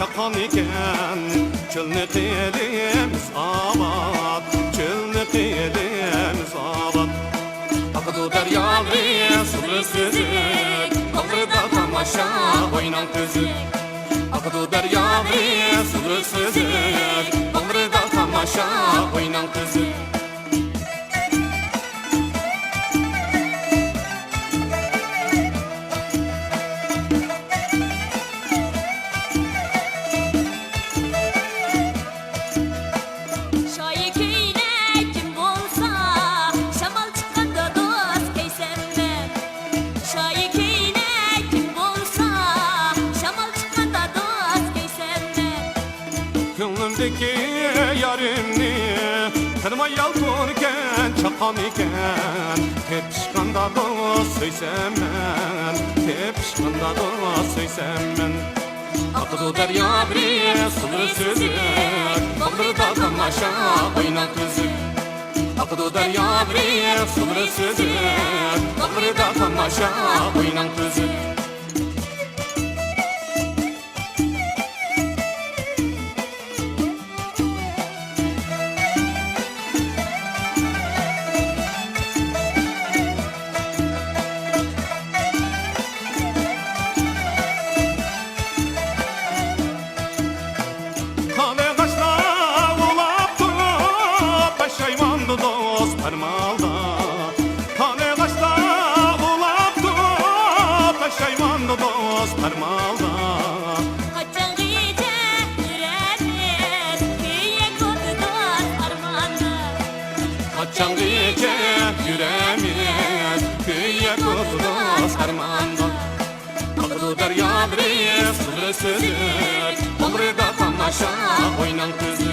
çakan iken çölne telimiz avat, çölne telimiz avat. Akıdı deryalı sızır sızık, bağrıda tamaşa oynan tüzük. Akıdı deryalı sızır sızık, bağrıda tamaşa oynan tüzük. Gönlümdeki yarimni tanıma yalvarken çakan iken tepişkanda da söysem ben, tepişkanda da söysem ben. Akıdı derya bir sınır sözü, bağrıda tamaşa oynan tüzük. Akıdı derya bir sınır sözü, bağrıda tamaşa oynan tüzük. Parmalda kane kaçta ulaptı peşaymandı dost parmalda. Kaçan gece yüreğimiz köye koydu dost armağanı. Kaçan gece yüreğimiz köye koydu dost armağanı. Akıdı derya bir sızır sızır, bağrıda tamaşa oynan tüzük.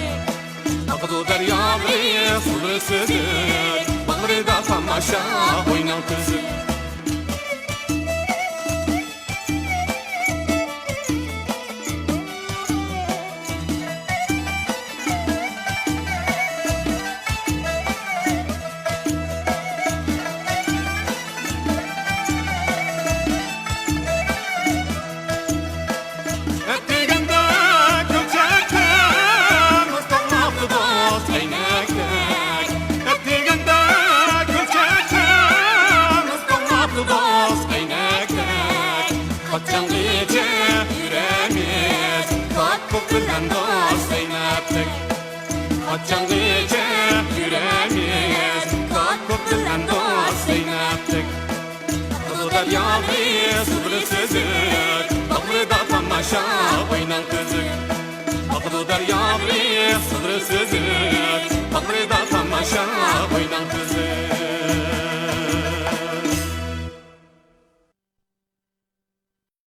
Akıdı derya bir sızır sızır, bağrıda tamaşa oynan tüzük. Kaçan gece yüreğimiz kat kokulan dost zeyneptik. Kaçan gece yüreğimiz kat kokulan dost zeyneptik. Akıdı deryalı sızır sızır, bağrıda tamaşa oynan tüzük. Akıdı deryalı sızır sızır,